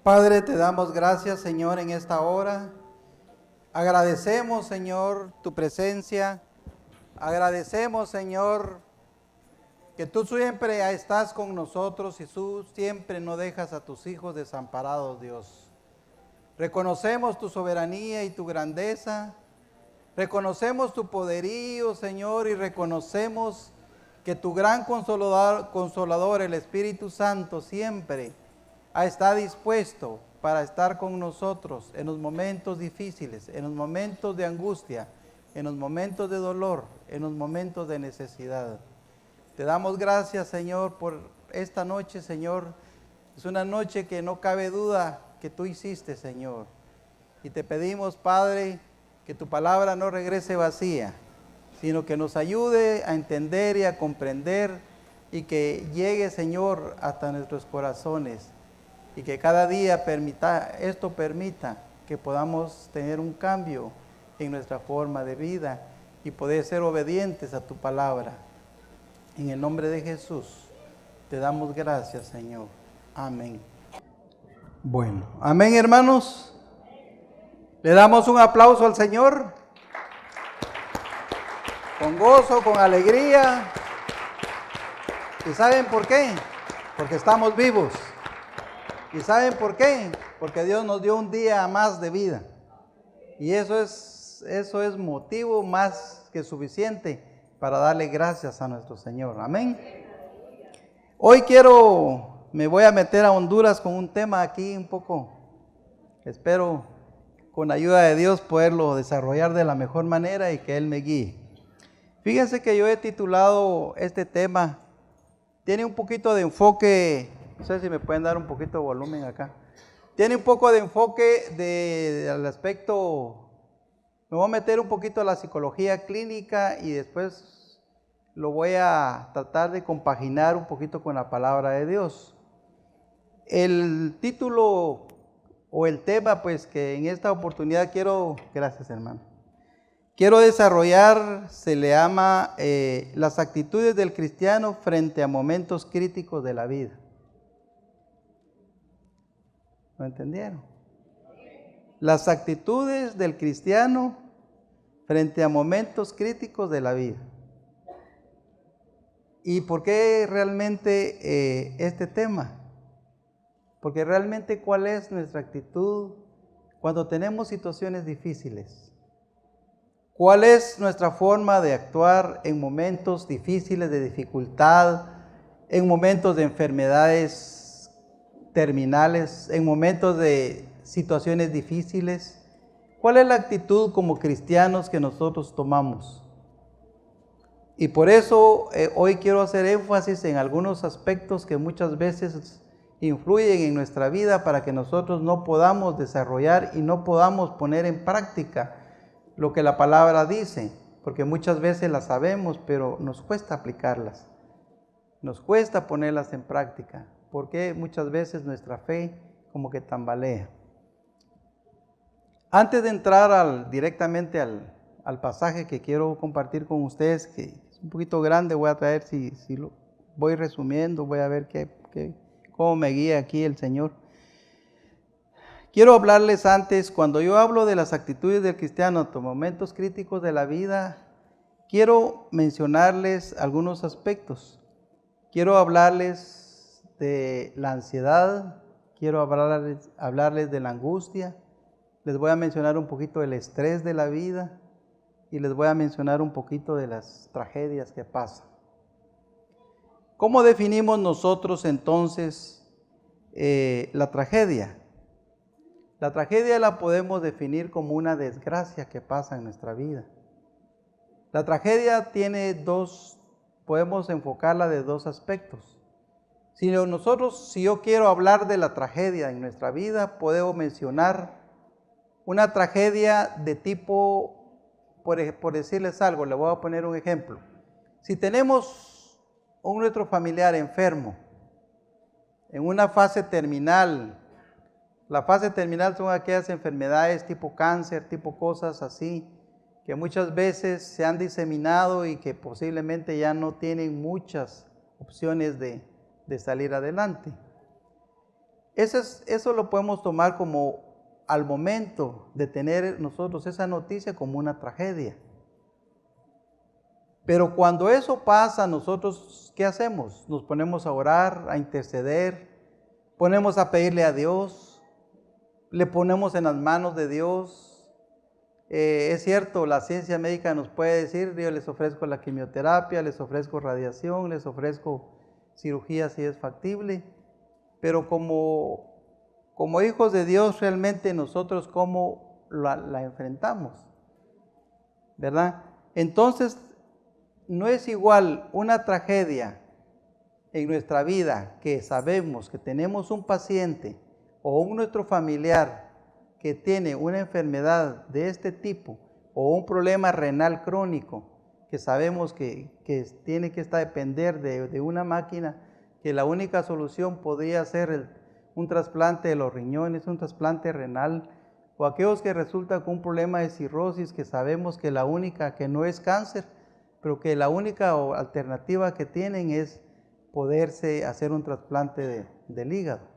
Padre, te damos gracias, Señor, en esta hora. Agradecemos, Señor, tu presencia. Agradecemos, Señor, que tú siempre estás con nosotros y tú siempre no dejas a tus hijos desamparados, Dios. Reconocemos tu soberanía y tu grandeza. Reconocemos tu poderío, Señor, y reconocemos que tu gran consolador, el Espíritu Santo, siempre está dispuesto para estar con nosotros en los momentos difíciles, en los momentos de angustia, en los momentos de dolor, en los momentos de necesidad. Te damos gracias, Señor, por esta noche, Señor. Es una noche que no cabe duda que tú hiciste, Señor. Y te pedimos, Padre, que tu palabra no regrese vacía, sino que nos ayude a entender y a comprender y que llegue, Señor, hasta nuestros corazones. Y que cada día permita que podamos tener un cambio en nuestra forma de vida y poder ser obedientes a tu palabra. En el nombre de Jesús, te damos gracias, Señor. Amén. Bueno, amén, hermanos. Le damos un aplauso al Señor. Con gozo, con alegría. ¿Y saben por qué? Porque estamos vivos. ¿Y saben por qué? Porque Dios nos dio un día más de vida. Y eso es motivo más que suficiente para darle gracias a nuestro Señor. Amén. Hoy me voy a meter a Honduras con un tema aquí un poco, espero con ayuda de Dios poderlo desarrollar de la mejor manera y que Él me guíe. Fíjense que yo he titulado este tema, tiene un poquito de enfoque. No sé si me pueden dar un poquito de volumen acá. Tiene un poco de enfoque del aspecto, me voy a meter un poquito a la psicología clínica y después lo voy a tratar de compaginar un poquito con la palabra de Dios. El título o el tema, pues, que en esta oportunidad gracias hermano, quiero desarrollar, se le llama las actitudes del cristiano frente a momentos críticos de la vida. ¿Lo entendieron? Las actitudes del cristiano frente a momentos críticos de la vida. ¿Y por qué realmente este tema? Porque realmente ¿cuál es nuestra actitud cuando tenemos situaciones difíciles? ¿Cuál es nuestra forma de actuar en momentos difíciles de dificultad, en momentos de enfermedades terminales, en momentos de situaciones difíciles? ¿Cuál es la actitud como cristianos que nosotros tomamos? Y por eso hoy quiero hacer énfasis en algunos aspectos que muchas veces influyen en nuestra vida para que nosotros no podamos desarrollar y no podamos poner en práctica lo que la palabra dice, porque muchas veces las sabemos, pero nos cuesta aplicarlas, nos cuesta ponerlas en práctica, porque muchas veces nuestra fe como que tambalea. Antes de entrar directamente al pasaje que quiero compartir con ustedes, que es un poquito grande, voy a traer, si lo voy resumiendo, voy a ver cómo me guía aquí el Señor. Quiero hablarles antes, cuando yo hablo de las actitudes del cristiano en momentos críticos de la vida, quiero mencionarles algunos aspectos. Quiero hablarles de la ansiedad, quiero hablarles de la angustia, les voy a mencionar un poquito del estrés de la vida y les voy a mencionar un poquito de las tragedias que pasan. ¿Cómo definimos nosotros entonces la tragedia? La tragedia la podemos definir como una desgracia que pasa en nuestra vida. La tragedia podemos enfocarla de dos aspectos. Si yo quiero hablar de la tragedia en nuestra vida, puedo mencionar una tragedia de tipo, por decirles algo, le voy a poner un ejemplo. Si tenemos nuestro familiar enfermo, en una fase terminal, la fase terminal son aquellas enfermedades tipo cáncer, tipo cosas así, que muchas veces se han diseminado y que posiblemente ya no tienen muchas opciones de salir adelante. Eso lo podemos tomar como al momento de tener nosotros esa noticia como una tragedia. Pero cuando eso pasa, nosotros, ¿qué hacemos? Nos ponemos a orar, a interceder, ponemos a pedirle a Dios, le ponemos en las manos de Dios. Es cierto, la ciencia médica nos puede decir, yo les ofrezco la quimioterapia, les ofrezco radiación, les ofrezco cirugía si es factible, pero como hijos de Dios realmente nosotros cómo la enfrentamos, ¿verdad? Entonces, no es igual una tragedia en nuestra vida que sabemos que tenemos un paciente o un nuestro familiar que tiene una enfermedad de este tipo o un problema renal crónico que sabemos que tiene que depender de una máquina, que la única solución podría ser un trasplante de los riñones, un trasplante renal, o aquellos que resultan con un problema de cirrosis, que sabemos que la única, que no es cáncer, pero que la única alternativa que tienen es poderse hacer un trasplante del hígado,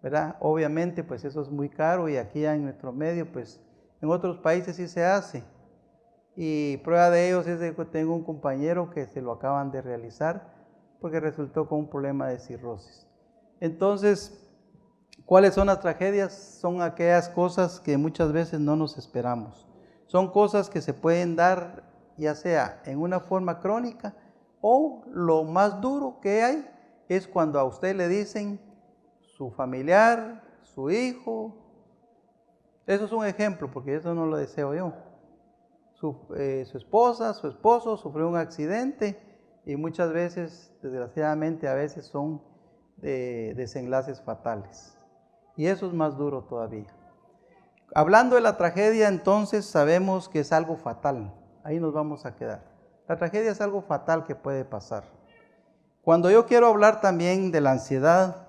¿verdad? Obviamente pues eso es muy caro y aquí en nuestro medio pues en otros países sí se hace, y prueba de ello es que tengo un compañero que se lo acaban de realizar porque resultó con un problema de cirrosis. Entonces, ¿cuáles son las tragedias? Son aquellas cosas que muchas veces no nos esperamos. Son cosas que se pueden dar ya sea en una forma crónica, o lo más duro que hay es cuando a usted le dicen su familiar, su hijo. Eso es un ejemplo porque eso no lo deseo yo. Su esposa, su esposo sufrió un accidente y muchas veces, desgraciadamente, a veces son desenlaces fatales. Y eso es más duro todavía. Hablando de la tragedia, entonces sabemos que es algo fatal. Ahí nos vamos a quedar. La tragedia es algo fatal que puede pasar. Cuando yo quiero hablar también de la ansiedad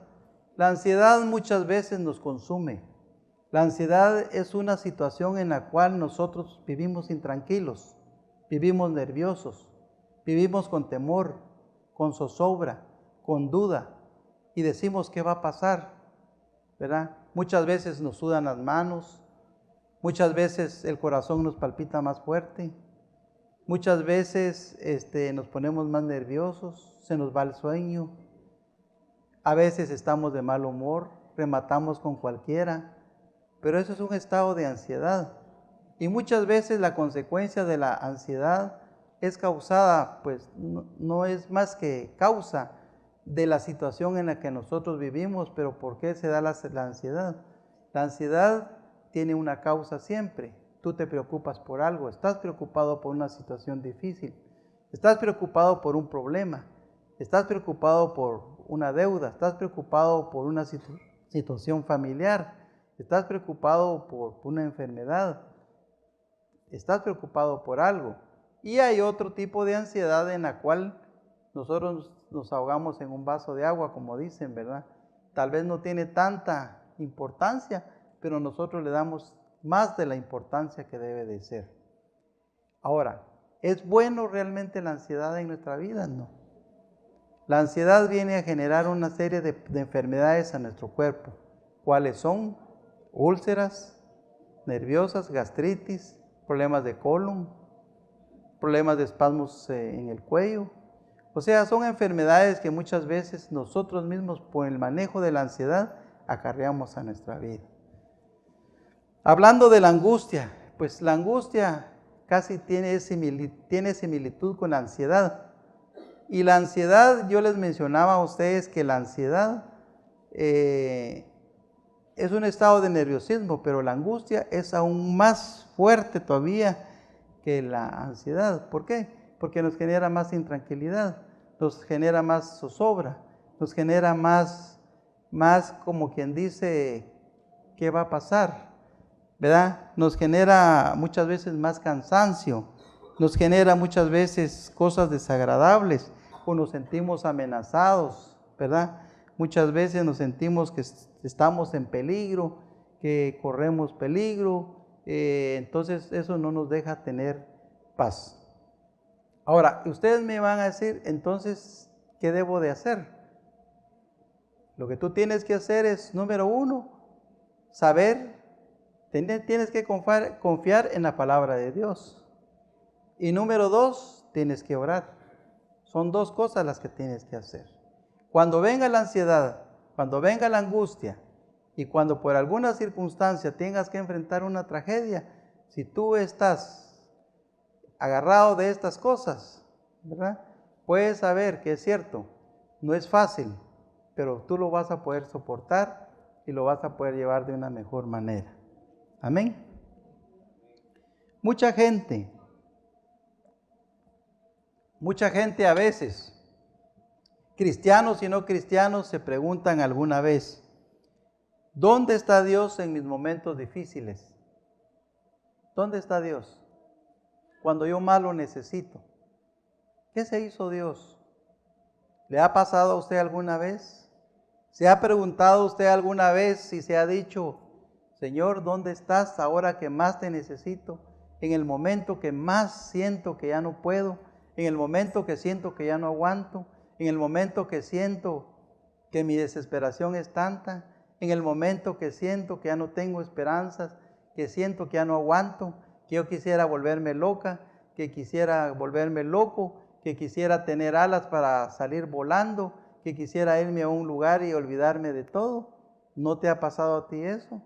muchas veces nos consume. La ansiedad es una situación en la cual nosotros vivimos intranquilos, vivimos nerviosos, vivimos con temor, con zozobra, con duda, y decimos ¿qué va a pasar? ¿Verdad? Muchas veces nos sudan las manos, muchas veces el corazón nos palpita más fuerte, muchas veces nos ponemos más nerviosos, se nos va el sueño, a veces estamos de mal humor, rematamos con cualquiera, pero eso es un estado de ansiedad. Y muchas veces la consecuencia de la ansiedad es causada, pues no es más que causa de la situación en la que nosotros vivimos. Pero ¿por qué se da la ansiedad? La ansiedad tiene una causa siempre. Tú te preocupas por algo, estás preocupado por una situación difícil, estás preocupado por un problema, estás preocupado por una deuda, estás preocupado por una situación familiar, estás preocupado por una enfermedad, estás preocupado por algo. Y hay otro tipo de ansiedad en la cual nosotros nos ahogamos en un vaso de agua, como dicen, ¿verdad? Tal vez no tiene tanta importancia, pero nosotros le damos más de la importancia que debe de ser. Ahora, ¿es bueno realmente la ansiedad en nuestra vida? No. La ansiedad viene a generar una serie de enfermedades a nuestro cuerpo. ¿Cuáles son? Úlceras nerviosas, gastritis, problemas de colon, problemas de espasmos en el cuello. O sea, son enfermedades que muchas veces nosotros mismos, por el manejo de la ansiedad, acarreamos a nuestra vida. Hablando de la angustia, pues la angustia casi tiene similitud con la ansiedad. Y la ansiedad, yo les mencionaba a ustedes que la ansiedad es un estado de nerviosismo, pero la angustia es aún más fuerte todavía que la ansiedad. ¿Por qué? Porque nos genera más intranquilidad, nos genera más zozobra, nos genera más como quien dice, ¿qué va a pasar? ¿Verdad? Nos genera muchas veces más cansancio, nos genera muchas veces cosas desagradables, o nos sentimos amenazados, ¿verdad? Muchas veces nos sentimos que estamos en peligro, que corremos peligro, entonces eso no nos deja tener paz. Ahora, ustedes me van a decir, entonces, ¿qué debo de hacer? Lo que tú tienes que hacer es, número uno, saber, tienes que confiar en la palabra de Dios. Y número dos, tienes que orar. Son dos cosas las que tienes que hacer. Cuando venga la ansiedad, cuando venga la angustia y cuando por alguna circunstancia tengas que enfrentar una tragedia, si tú estás agarrado de estas cosas, ¿verdad? Puedes saber que es cierto, no es fácil, pero tú lo vas a poder soportar y lo vas a poder llevar de una mejor manera. Amén. Mucha gente a veces, cristianos y no cristianos, se preguntan alguna vez, ¿dónde está Dios en mis momentos difíciles? ¿Dónde está Dios cuando yo más lo necesito? ¿Qué se hizo Dios? ¿Le ha pasado a usted alguna vez? ¿Se ha preguntado usted alguna vez si se ha dicho, Señor, ¿dónde estás ahora que más te necesito? En el momento que más siento que ya no puedo, en el momento que siento que ya no aguanto, en el momento que siento que mi desesperación es tanta, en el momento que siento que ya no tengo esperanzas, que siento que ya no aguanto, que yo quisiera volverme loca, que quisiera volverme loco, que quisiera tener alas para salir volando, que quisiera irme a un lugar y olvidarme de todo. ¿No te ha pasado a ti eso?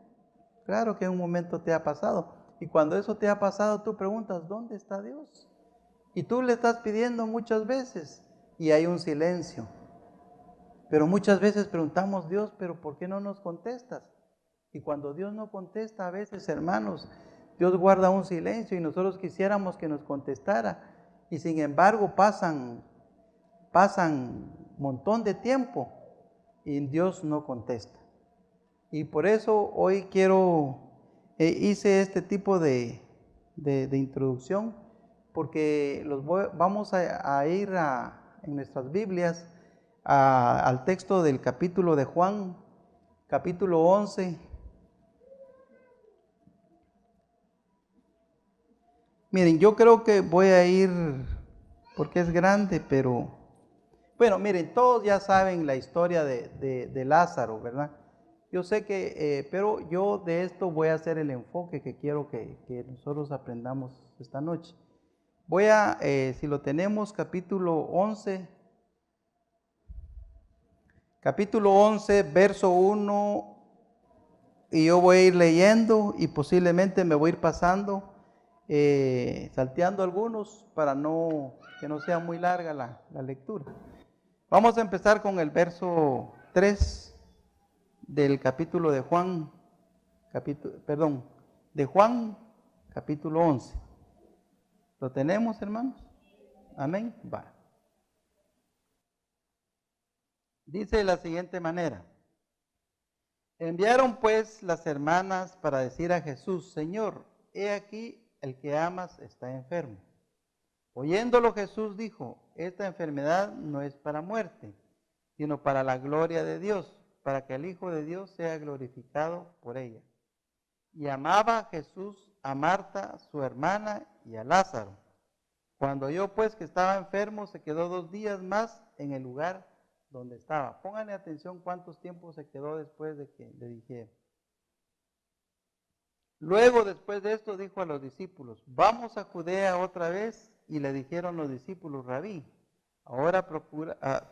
Claro que en un momento te ha pasado. Y cuando eso te ha pasado, tú preguntas, ¿dónde está Dios? Y tú le estás pidiendo muchas veces y hay un silencio. Pero muchas veces preguntamos, Dios, ¿pero por qué no nos contestas? Y cuando Dios no contesta, a veces, hermanos, Dios guarda un silencio y nosotros quisiéramos que nos contestara. Y sin embargo pasan un montón de tiempo y Dios no contesta. Y por eso hoy hice este tipo de introducción, porque vamos a ir en nuestras Biblias al texto del capítulo de Juan, capítulo 11. Miren, yo creo que voy a ir, porque es grande, pero bueno, miren, todos ya saben la historia de Lázaro, ¿verdad? Yo sé que, pero yo de esto voy a hacer el enfoque que quiero que nosotros aprendamos esta noche. Voy a, si lo tenemos, capítulo 11, verso 1, y yo voy a ir leyendo y posiblemente me voy a ir pasando, salteando algunos para que no sea muy larga la lectura. Vamos a empezar con el verso 3 del capítulo de Juan, capítulo 11. ¿Lo tenemos, hermanos? Amén. Va. Dice de la siguiente manera: enviaron pues las hermanas para decir a Jesús, Señor, he aquí el que amas está enfermo. Oyéndolo Jesús dijo, esta enfermedad no es para muerte, sino para la gloria de Dios, para que el Hijo de Dios sea glorificado por ella. Y amaba Jesús a Marta, su hermana, y a Lázaro. Cuando oyó pues que estaba enfermo, se quedó 2 días más en el lugar donde estaba. Pónganle atención cuántos tiempos se quedó después de que le dijeron. Luego, después de esto, dijo a los discípulos, vamos a Judea otra vez. Y le dijeron los discípulos, Rabí, ahora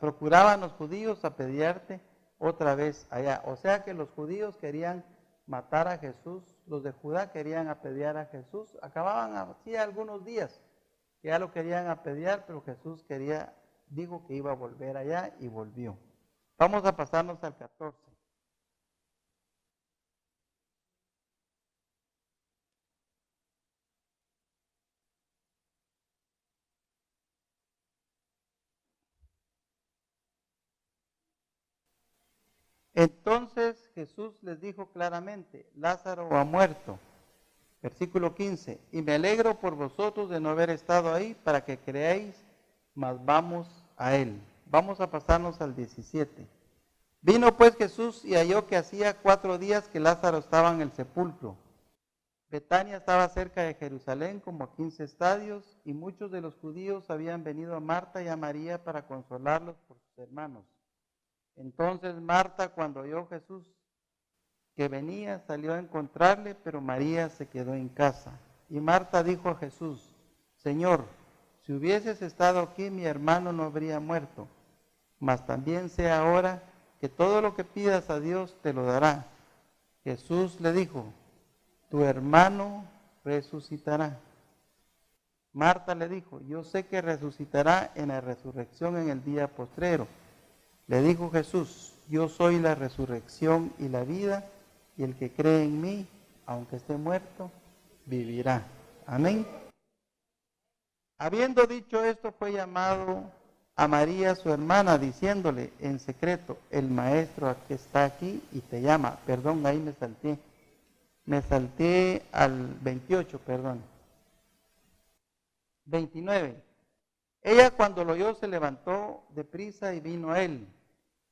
procuraban los judíos apedrearte otra vez allá. O sea que los judíos querían matar a Jesús, los de Judá querían apedrear a Jesús. Acababan así algunos días que ya lo querían apedrear, pero Jesús dijo que iba a volver allá y volvió. Vamos a pasarnos al 14. Entonces Jesús les dijo claramente, Lázaro ha muerto. Versículo 15, y me alegro por vosotros de no haber estado ahí para que creáis, mas vamos a él. Vamos a pasarnos al 17. Vino pues Jesús y halló que hacía 4 días que Lázaro estaba en el sepulcro. Betania estaba cerca de Jerusalén como a 15 estadios, y muchos de los judíos habían venido a Marta y a María para consolarlos por sus hermanos. Entonces Marta, cuando oyó Jesús que venía, salió a encontrarle, pero María se quedó en casa. Y Marta dijo a Jesús: Señor, si hubieses estado aquí, mi hermano no habría muerto. Mas también sé ahora que todo lo que pidas a Dios te lo dará. Jesús le dijo: tu hermano resucitará. Marta le dijo: yo sé que resucitará en la resurrección en el día postrero. Le dijo Jesús: yo soy la resurrección y la vida, y el que cree en mí, aunque esté muerto, vivirá. Amén. Habiendo dicho esto, fue llamado a María su hermana, diciéndole en secreto: el maestro que está aquí y te llama. Perdón, ahí me salté al 28, perdón. 29. Ella, cuando lo oyó, se levantó deprisa y vino a él.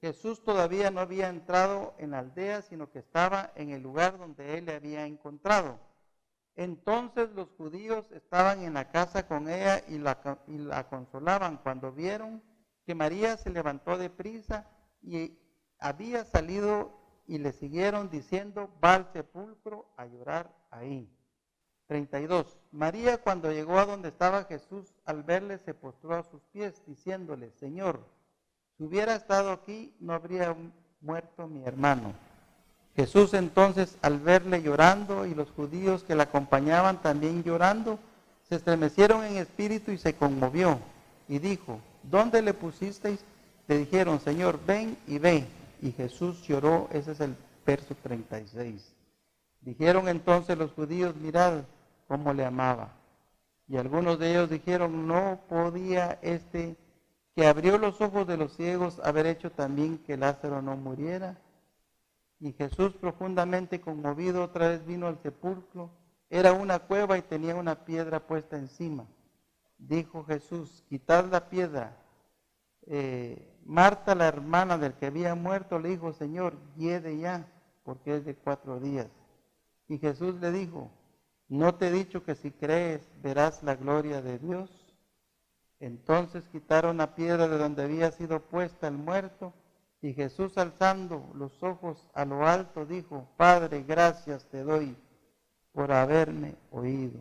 Jesús todavía no había entrado en la aldea, sino que estaba en el lugar donde él le había encontrado. Entonces los judíos estaban en la casa con ella y la consolaban cuando vieron que María se levantó deprisa y había salido, y le siguieron diciendo: va al sepulcro a llorar ahí. 32. María, cuando llegó a donde estaba Jesús, al verle se postró a sus pies, diciéndole: Señor, si hubiera estado aquí, no habría muerto mi hermano. Jesús entonces, al verle llorando, y los judíos que la acompañaban también llorando, se estremecieron en espíritu y se conmovió, y dijo: ¿dónde le pusisteis? Le dijeron: Señor, ven y ve. Y Jesús lloró. Ese es el verso 36. Dijeron entonces los judíos: mirad cómo le amaba. Y algunos de ellos dijeron: ¿no podía este que abrió los ojos de los ciegos haber hecho también que Lázaro no muriera? Y Jesús, profundamente conmovido, otra vez vino al sepulcro. Era una cueva y tenía una piedra puesta encima. Dijo Jesús: quitad la piedra. Marta, la hermana del que había muerto, le dijo: Señor, hiede ya, porque es de 4 días. Y Jesús le dijo: ¿no te he dicho que si crees verás la gloria de Dios? Entonces quitaron la piedra de donde había sido puesta el muerto, y Jesús, alzando los ojos a lo alto, dijo: Padre, gracias te doy por haberme oído.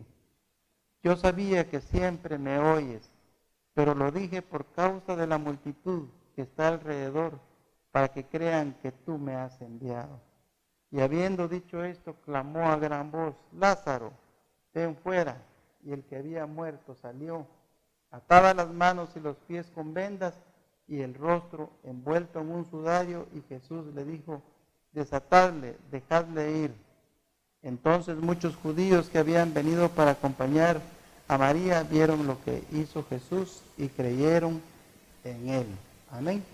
Yo sabía que siempre me oyes, pero lo dije por causa de la multitud que está alrededor, para que crean que tú me has enviado. Y habiendo dicho esto, clamó a gran voz: Lázaro, ven fuera. Y el que había muerto salió, ataba las manos y los pies con vendas, y el rostro envuelto en un sudario, y Jesús le dijo: desatadle, dejadle ir. Entonces muchos judíos que habían venido para acompañar a María vieron lo que hizo Jesús y creyeron en él. Amén.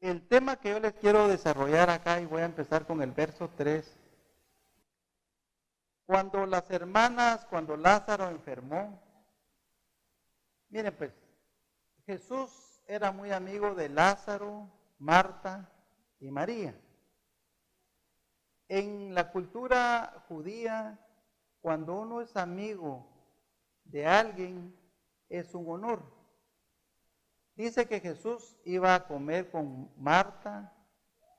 El tema que yo les quiero desarrollar acá, y voy a empezar con el verso 3. Cuando Lázaro enfermó, miren pues, Jesús era muy amigo de Lázaro, Marta y María. En la cultura judía, cuando uno es amigo de alguien, es un honor. Dice que Jesús iba a comer con Marta,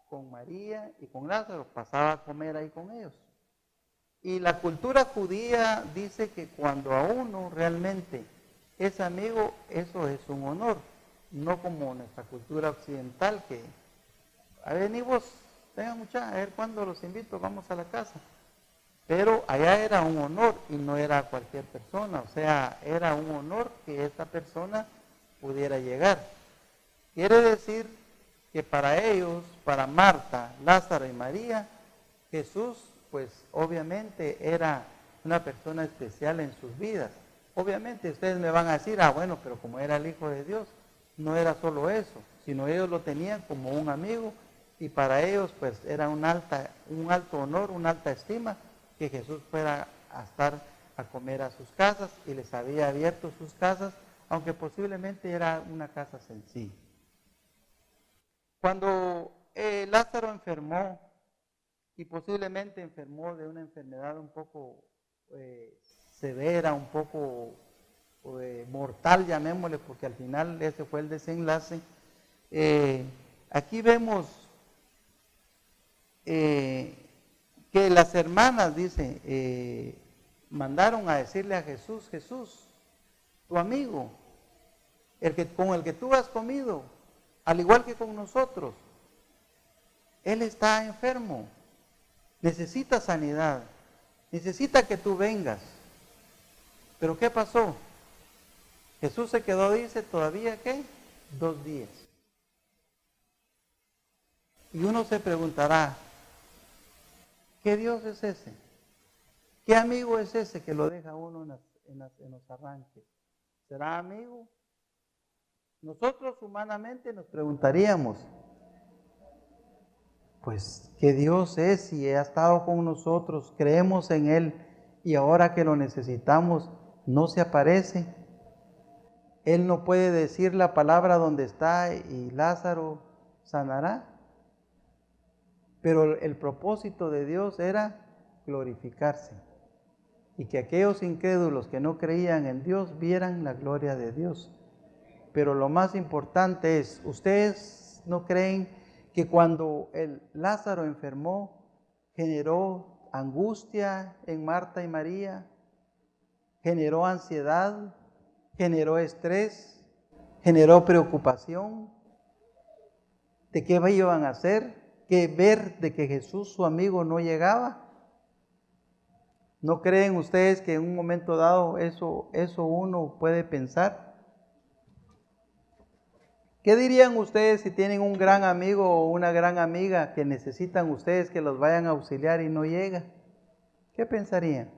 con María y con Lázaro, pasaba a comer ahí con ellos. Y la cultura judía dice que cuando a uno realmente es amigo, eso es un honor, no como nuestra cultura occidental que, a ver, ni vos, tengan mucha, a ver cuándo los invito, vamos a la casa. Pero allá era un honor y no era cualquier persona, o sea, era un honor que esta persona pudiera llegar. Quiere decir que para ellos, para Marta, Lázaro y María, Jesús, pues obviamente era una persona especial en sus vidas. Obviamente ustedes me van a decir: bueno, pero como era el Hijo de Dios, no era solo eso, sino ellos lo tenían como un amigo, y para ellos pues era un alto honor, una alta estima que Jesús fuera a estar a comer a sus casas, y les había abierto sus casas, aunque posiblemente era una casa sencilla. Cuando Lázaro enfermó, y posiblemente enfermó de una enfermedad un poco severa, un poco mortal, llamémosle, porque al final ese fue el desenlace. Aquí vemos que las hermanas, dice, mandaron a decirle a Jesús: Jesús, tu amigo, con el que tú has comido, al igual que con nosotros, él está enfermo, necesita sanidad, necesita que tú vengas. Pero ¿qué pasó? Jesús se quedó, dice, todavía ¿qué? 2 días. Y uno se preguntará, ¿qué Dios es ese? ¿Qué amigo es ese que lo deja uno en los arranques? ¿Será amigo? Nosotros humanamente nos preguntaríamos, pues, ¿qué Dios es si ha estado con nosotros, creemos en Él y ahora que lo necesitamos no se aparece? Él no puede decir la palabra donde está y Lázaro sanará. Pero el propósito de Dios era glorificarse y que aquellos incrédulos que no creían en Dios vieran la gloria de Dios. Pero lo más importante es, ¿ustedes no creen que cuando el Lázaro enfermó generó angustia en Marta y María, generó ansiedad, generó estrés, generó preocupación de qué iban a hacer, que ver de que Jesús, su amigo, no llegaba? ¿No creen ustedes que en un momento dado eso uno puede pensar? ¿Qué dirían ustedes si tienen un gran amigo o una gran amiga que necesitan ustedes que los vayan a auxiliar y no llega? ¿Qué pensarían?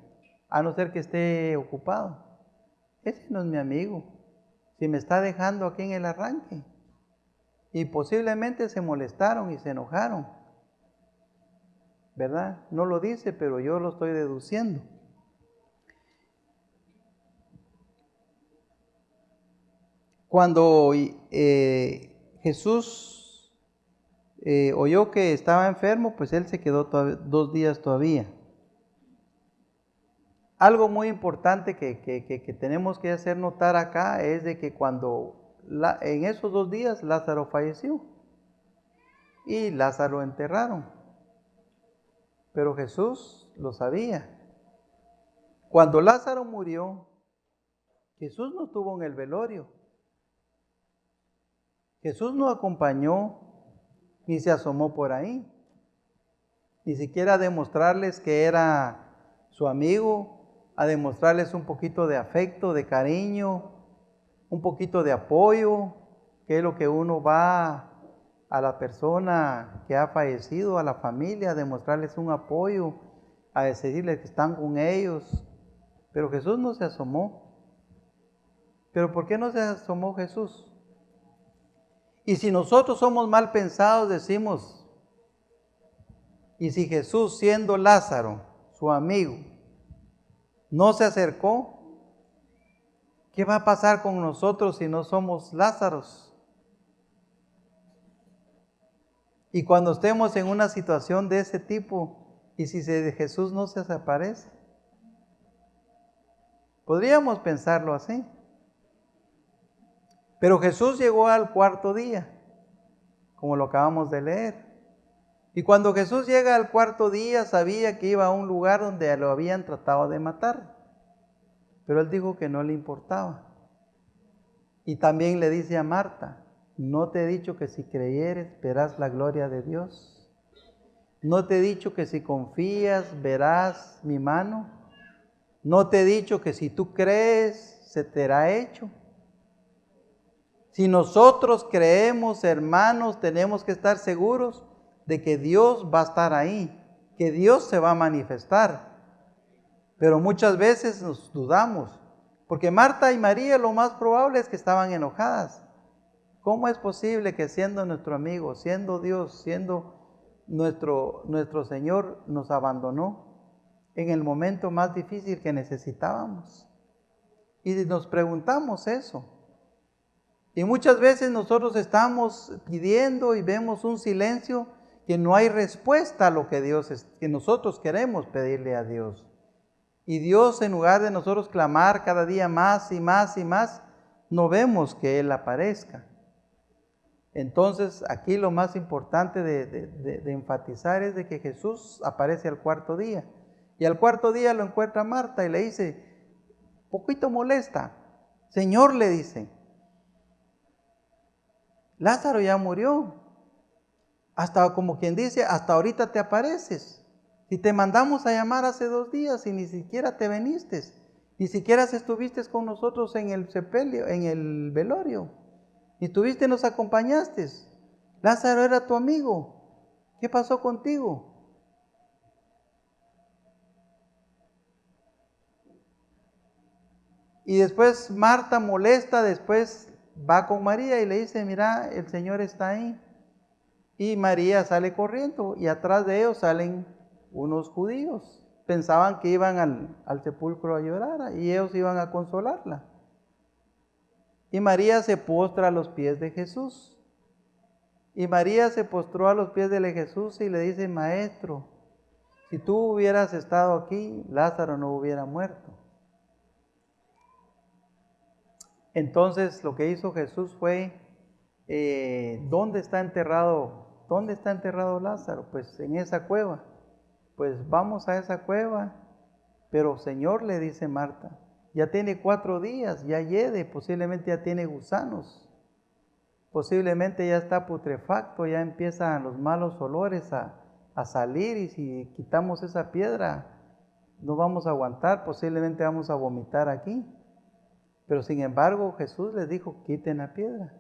A no ser que esté ocupado. Ese no es mi amigo. Si me está dejando aquí en el arranque. Y posiblemente se molestaron y se enojaron. ¿Verdad? No lo dice, pero yo lo estoy deduciendo. Cuando Jesús oyó que estaba enfermo, pues él se quedó 2 días todavía. Algo muy importante que tenemos que hacer notar acá es de que en esos 2 días Lázaro falleció y Lázaro lo enterraron. Pero Jesús lo sabía. Cuando Lázaro murió, Jesús no estuvo en el velorio. Jesús no acompañó ni se asomó por ahí. Ni siquiera a demostrarles que era su amigo, a demostrarles un poquito de afecto, de cariño, un poquito de apoyo, que es lo que uno va a la persona que ha fallecido, a la familia, a demostrarles un apoyo, a decirles que están con ellos. Pero Jesús no se asomó. ¿Pero por qué no se asomó Jesús? Y si nosotros somos mal pensados, decimos, y si Jesús, siendo Lázaro, su amigo, no se acercó, ¿qué va a pasar con nosotros si no somos Lázaros? Y cuando estemos en una situación de ese tipo, y si Jesús no se aparece, podríamos pensarlo así. Pero Jesús llegó al 4.º día, como lo acabamos de leer. Y cuando Jesús llega al 4.º día, sabía que iba a un lugar donde lo habían tratado de matar. Pero él dijo que no le importaba. Y también le dice a Marta, ¿no te he dicho que si creyeres verás la gloria de Dios? ¿No te he dicho que si confías verás mi mano? ¿No te he dicho que si tú crees se te hará hecho? Si nosotros creemos, hermanos, tenemos que estar seguros de que Dios va a estar ahí, que Dios se va a manifestar. Pero muchas veces nos dudamos, porque Marta y María lo más probable es que estaban enojadas. ¿Cómo es posible que siendo nuestro amigo, siendo Dios, siendo nuestro Señor, nos abandonó en el momento más difícil que necesitábamos? Y nos preguntamos eso. Y muchas veces nosotros estamos pidiendo y vemos un silencio que no hay respuesta a lo que nosotros queremos pedirle a Dios. Y Dios, en lugar de nosotros clamar cada día más y más y más, no vemos que Él aparezca. Entonces, aquí lo más importante de enfatizar es de que Jesús aparece al cuarto día. Y al cuarto día lo encuentra Marta y le dice, poquito molesta. Señor, le dice, Lázaro ya murió. Hasta como quien dice, hasta ahorita te apareces. Si te mandamos a llamar hace 2 días y ni siquiera te viniste, ni siquiera estuviste con nosotros en el sepelio, en el velorio, ni estuviste, nos acompañaste. Lázaro era tu amigo. ¿Qué pasó contigo? Y después Marta molesta, después va con María y le dice, mira, el Señor está ahí. Y María sale corriendo y atrás de ellos salen unos judíos. Pensaban que iban al sepulcro a llorar y ellos iban a consolarla. Y María se postra a los pies de Jesús. Y María se postró a los pies de Jesús y le dice, Maestro, si tú hubieras estado aquí, Lázaro no hubiera muerto. Entonces lo que hizo Jesús fue, ¿dónde está enterrado Lázaro? Pues en esa cueva. Pues vamos a esa cueva. Pero Señor, le dice Marta, ya tiene 4 días, ya hiede, posiblemente ya tiene gusanos, posiblemente ya está putrefacto, ya empiezan los malos olores a salir, y si quitamos esa piedra no vamos a aguantar, posiblemente vamos a vomitar aquí. Pero sin embargo Jesús les dijo, quiten la piedra.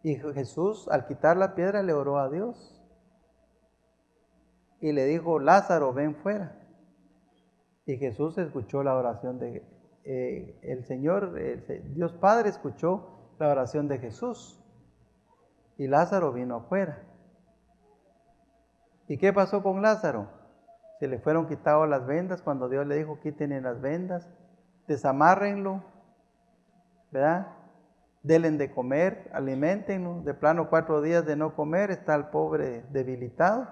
Y Jesús, al quitar la piedra, le oró a Dios y le dijo, Lázaro, ven fuera. Y Jesús escuchó la oración de el Señor, Dios Padre escuchó la oración de Jesús y Lázaro vino afuera. ¿Y qué pasó con Lázaro? Se le fueron quitadas las vendas cuando Dios le dijo, quiten las vendas, desamárrenlo, ¿verdad? Denle de comer, aliméntenlo. De plano 4 días de no comer, está el pobre debilitado.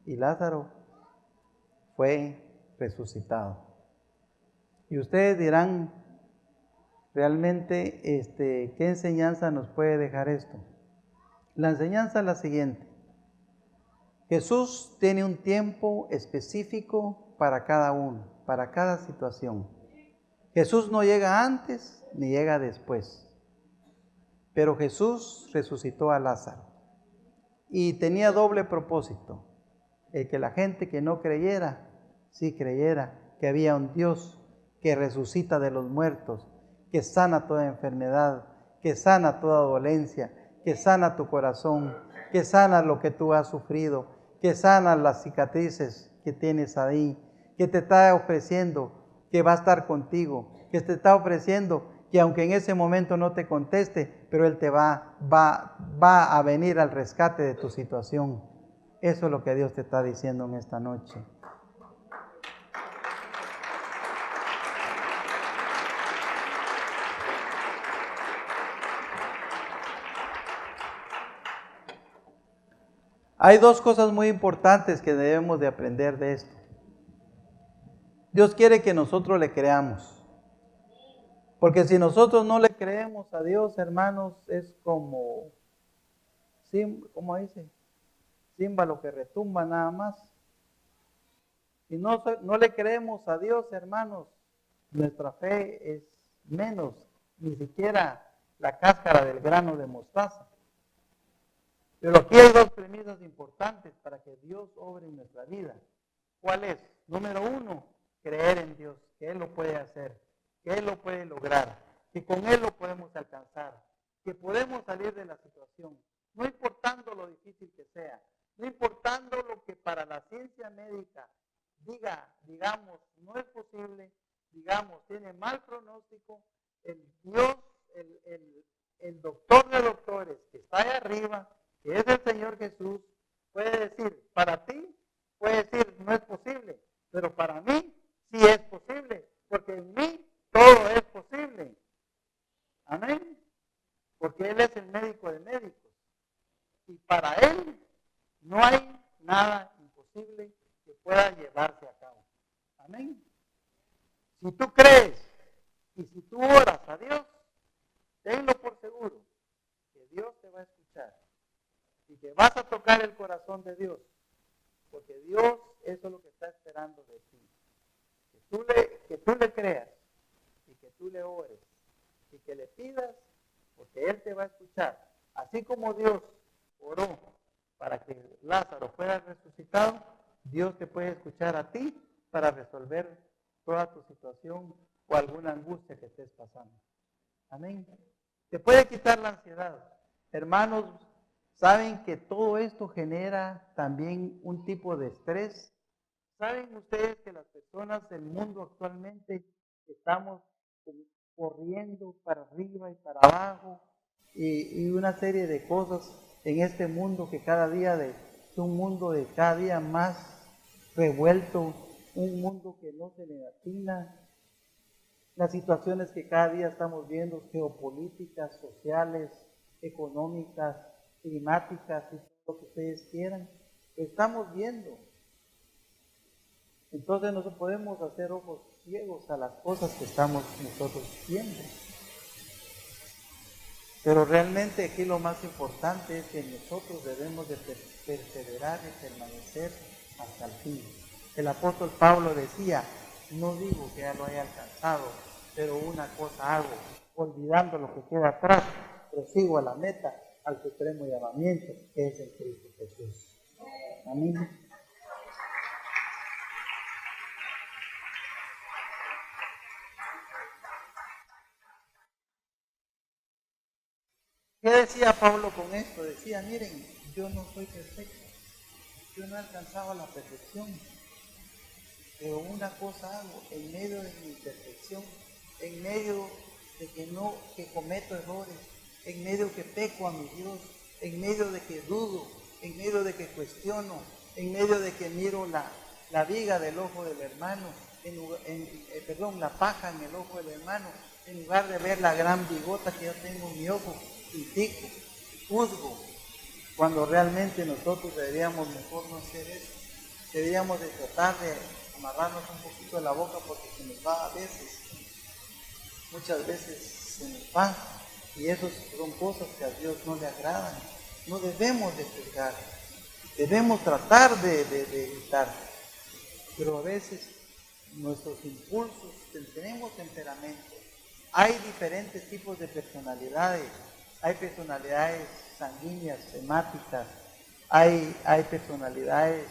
Y Lázaro fue resucitado. Y ustedes dirán, realmente, ¿qué enseñanza nos puede dejar esto? La enseñanza es la siguiente. Jesús tiene un tiempo específico para cada uno, para cada situación. Jesús no llega antes ni llega después. Pero Jesús resucitó a Lázaro y tenía doble propósito. El que la gente que no creyera, sí creyera que había un Dios que resucita de los muertos, que sana toda enfermedad, que sana toda dolencia, que sana tu corazón, que sana lo que tú has sufrido, que sana las cicatrices que tienes ahí, que te está ofreciendo que va a estar contigo, que te está ofreciendo que aunque en ese momento no te conteste, pero Él te va a venir al rescate de tu situación. Eso es lo que Dios te está diciendo en esta noche. Hay 2 cosas muy importantes que debemos de aprender de esto. Dios quiere que nosotros le creamos. Porque si nosotros no le creemos a Dios, hermanos, es como dice, címbalo que retumba nada más. Si no le creemos a Dios, hermanos, nuestra fe es menos, ni siquiera la cáscara del grano de mostaza. Pero aquí hay 2 premisas importantes para que Dios obre en nuestra vida. ¿Cuál es? Número 1, creer en Dios, que Él lo puede hacer, que Él lo puede lograr, que con Él lo podemos alcanzar, que podemos salir de la situación, no importando lo difícil que sea, no importando lo que para la ciencia médica digamos, no es posible, digamos, tiene mal pronóstico, el Dios, el doctor de doctores que está ahí arriba, que es el Señor Jesús, puede decir, para ti, puede decir, no es posible, pero para mí sí es posible, porque en mí todo es posible. Amén. Porque Él es el médico de médicos. Y para Él no hay nada imposible que pueda llevarse a cabo. Amén. Si tú crees y si tú oras a Dios, tenlo por seguro que Dios te va a escuchar y que vas a tocar el corazón de Dios, porque Dios eso es lo que está esperando de ti. Que tú le creas y que tú le ores y que le pidas, porque Él te va a escuchar. Así como Dios oró para que Lázaro fuera resucitado, Dios te puede escuchar a ti para resolver toda tu situación o alguna angustia que estés pasando. Amén. Te puede quitar la ansiedad. Hermanos, ¿saben que todo esto genera también un tipo de estrés? ¿Saben ustedes que las personas del mundo actualmente estamos corriendo para arriba y para abajo y una serie de cosas en este mundo que cada día es un mundo de cada día más revuelto, un mundo que no se le atina, las situaciones que cada día estamos viendo, geopolíticas, sociales, económicas, climáticas y todo lo que ustedes quieran, lo estamos viendo. Entonces no podemos hacer ojos ciegos a las cosas que estamos nosotros viendo. Pero realmente aquí lo más importante es que nosotros debemos de perseverar y permanecer hasta el fin. El apóstol Pablo decía, no digo que ya lo haya alcanzado, pero una cosa hago, olvidando lo que queda atrás, prosigo a la meta, al supremo llamamiento, que es el Cristo Jesús. Amén. ¿Qué decía Pablo con esto? Decía, miren, yo no soy perfecto, yo no he alcanzado la perfección, pero una cosa hago, en medio de mi imperfección, en medio de que cometo errores, en medio que peco a mi Dios, en medio de que dudo, en medio de que cuestiono, en medio de que miro la viga del ojo del hermano, la paja en el ojo del hermano, en lugar de ver la gran bigota que yo tengo en mi ojo, critico, juzgo, cuando realmente nosotros deberíamos mejor no hacer eso. Deberíamos de tratar de amarrarnos un poquito de la boca porque se nos va a veces, muchas veces se nos va, y esas son cosas que a Dios no le agradan. No debemos de juzgar, debemos tratar de evitar, pero a veces nuestros impulsos, tenemos temperamento, hay diferentes tipos de personalidades, hay personalidades sanguíneas, hemáticas, hay personalidades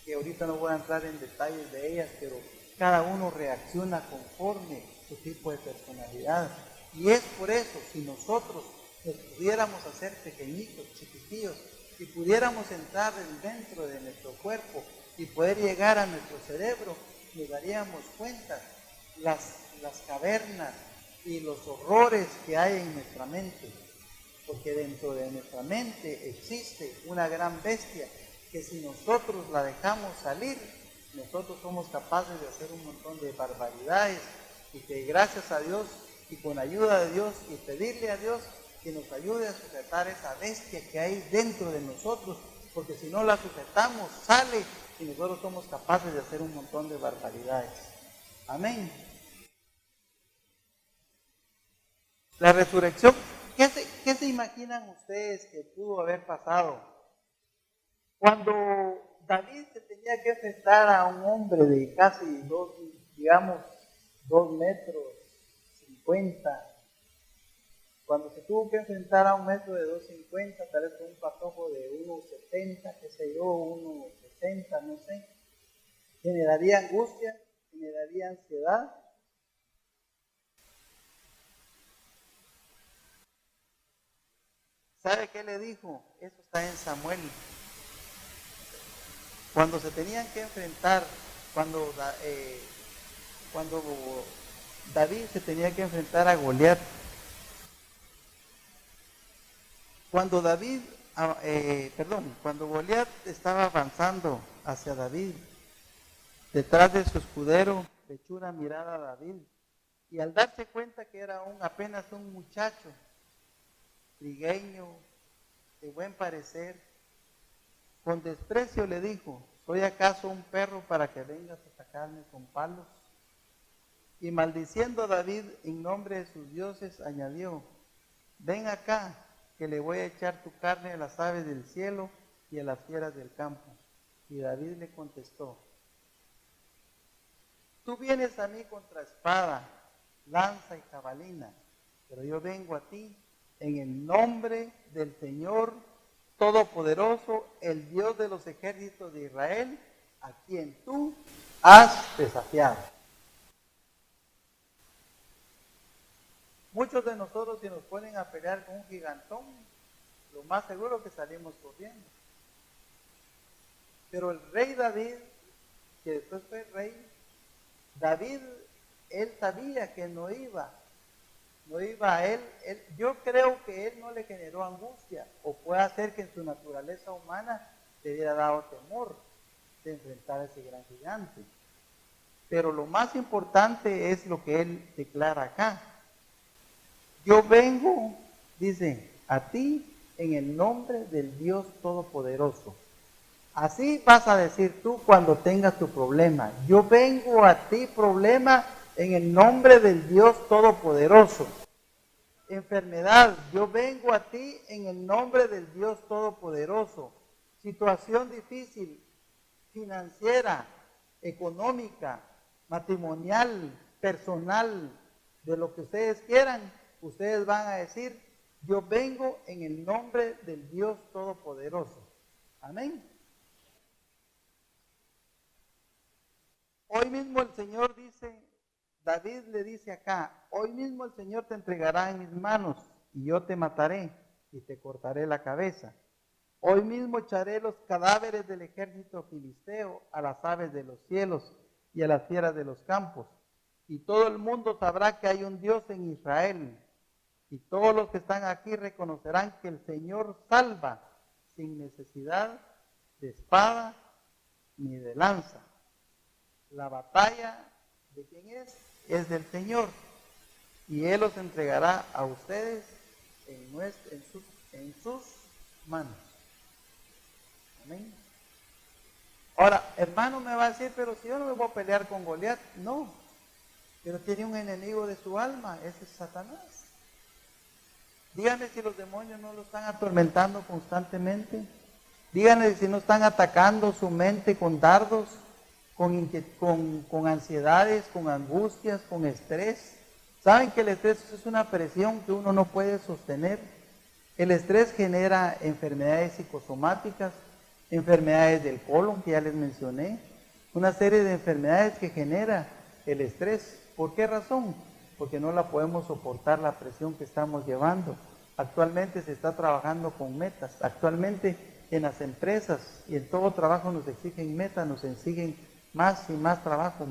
que ahorita no voy a entrar en detalles de ellas, pero cada uno reacciona conforme su tipo de personalidad. Y es por eso, si nosotros nos pudiéramos hacer pequeñitos, chiquitillos, si pudiéramos entrar dentro de nuestro cuerpo y poder llegar a nuestro cerebro, nos daríamos cuenta las cavernas y los horrores que hay en nuestra mente. Porque dentro de nuestra mente existe una gran bestia que si nosotros la dejamos salir, nosotros somos capaces de hacer un montón de barbaridades y que gracias a Dios y con ayuda de Dios y pedirle a Dios que nos ayude a sujetar esa bestia que hay dentro de nosotros, porque si no la sujetamos, sale y nosotros somos capaces de hacer un montón de barbaridades. Amén. La resurrección, ¿qué se imaginan ustedes que pudo haber pasado? Cuando David se tenía que enfrentar a un hombre de casi 2 metros 50, cuando se tuvo que enfrentar a un metro de 2,50, tal vez con un patojo de 1,70, qué sé yo, 1,60, no sé, generaría angustia, generaría ansiedad. ¿Sabe qué le dijo? Eso está en Samuel. Cuando se tenían que enfrentar, cuando David se tenía que enfrentar a Goliat, cuando Goliat estaba avanzando hacia David, detrás de su escudero, le echó una mirada a David, y al darse cuenta que era apenas un muchacho, trigueño, de buen parecer, con desprecio le dijo, ¿Soy acaso un perro para que vengas a atacarme con palos? Y maldiciendo David en nombre de sus dioses, añadió, ven acá, que le voy a echar tu carne a las aves del cielo y a las fieras del campo. Y David le contestó, tú vienes a mí contra espada, lanza y jabalina, pero yo vengo a ti en el nombre del Señor Todopoderoso, el Dios de los ejércitos de Israel, a quien tú has desafiado. Muchos de nosotros, si nos ponen a pelear con un gigantón, lo más seguro es que salimos corriendo. Pero el rey David, que después fue rey, David, él sabía que no iba a él, yo creo que él no le generó angustia, o puede ser que en su naturaleza humana le hubiera dado temor de enfrentar a ese gran gigante. Pero lo más importante es lo que él declara acá. Yo vengo, dice, a ti en el nombre del Dios Todopoderoso. Así vas a decir tú cuando tengas tu problema. Yo vengo a ti, problema, en el nombre del Dios Todopoderoso. Enfermedad, yo vengo a ti en el nombre del Dios Todopoderoso. Situación difícil, financiera, económica, matrimonial, personal, de lo que ustedes quieran, ustedes van a decir, yo vengo en el nombre del Dios Todopoderoso. Amén. Hoy mismo el Señor dice, David le dice acá, hoy mismo el Señor te entregará en mis manos y yo te mataré y te cortaré la cabeza. Hoy mismo echaré los cadáveres del ejército filisteo a las aves de los cielos y a las fieras de los campos. Y todo el mundo sabrá que hay un Dios en Israel. Y todos los que están aquí reconocerán que el Señor salva sin necesidad de espada ni de lanza. La batalla, ¿de quién es? Es del Señor. Y Él los entregará a ustedes en sus manos. Amén. Ahora, hermano me va a decir, pero si yo no me voy a pelear con Goliat, no. Pero tiene un enemigo de su alma, ese es Satanás. Dígame si los demonios no lo están atormentando constantemente. Díganme si no están atacando su mente con dardos, con ansiedades, con angustias, con estrés. ¿Saben que el estrés es una presión que uno no puede sostener? El estrés genera enfermedades psicosomáticas, enfermedades del colon, que ya les mencioné, una serie de enfermedades que genera el estrés. ¿Por qué razón? Porque no la podemos soportar la presión que estamos llevando. Actualmente se está trabajando con metas. Actualmente en las empresas y en todo trabajo nos exigen metas, nos exigen más y más trabajo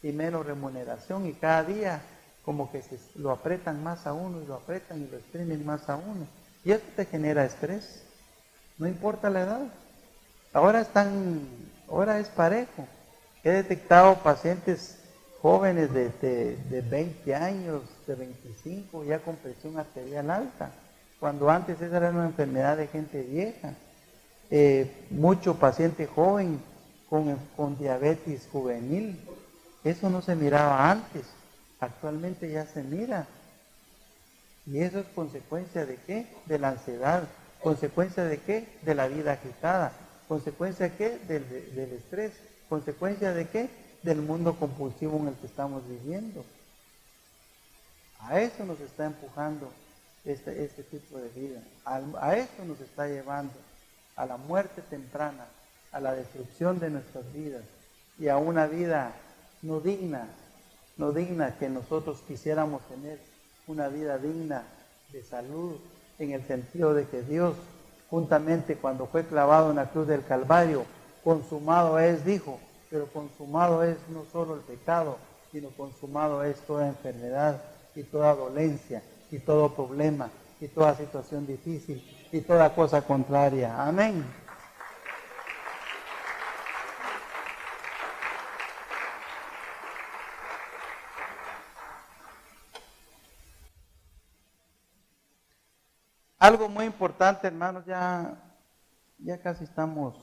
y menos remuneración, y cada día como que lo apretan más a uno y lo apretan y lo exprimen más a uno. Y esto te genera estrés, no importa la edad. Ahora es parejo. He detectado pacientes jóvenes de 20 años, de 25, ya con presión arterial alta, cuando antes esa era una enfermedad de gente vieja. Mucho paciente joven con diabetes juvenil. Eso no se miraba antes, actualmente ya se mira. ¿Y eso es consecuencia de qué? De la ansiedad. ¿Consecuencia de qué? De la vida agitada. ¿Consecuencia de qué? Del estrés. ¿Consecuencia de qué? Del mundo compulsivo en el que estamos viviendo. A eso nos está empujando este tipo de vida. A eso nos está llevando, a la muerte temprana, a la destrucción de nuestras vidas y a una vida no digna que nosotros quisiéramos tener, una vida digna de salud, en el sentido de que Dios, juntamente cuando fue clavado en la cruz del Calvario, consumado es, dijo, pero consumado es no solo el pecado, sino consumado es toda enfermedad y toda dolencia y todo problema y toda situación difícil y toda cosa contraria. Amén. Algo muy importante, hermanos, ya casi estamos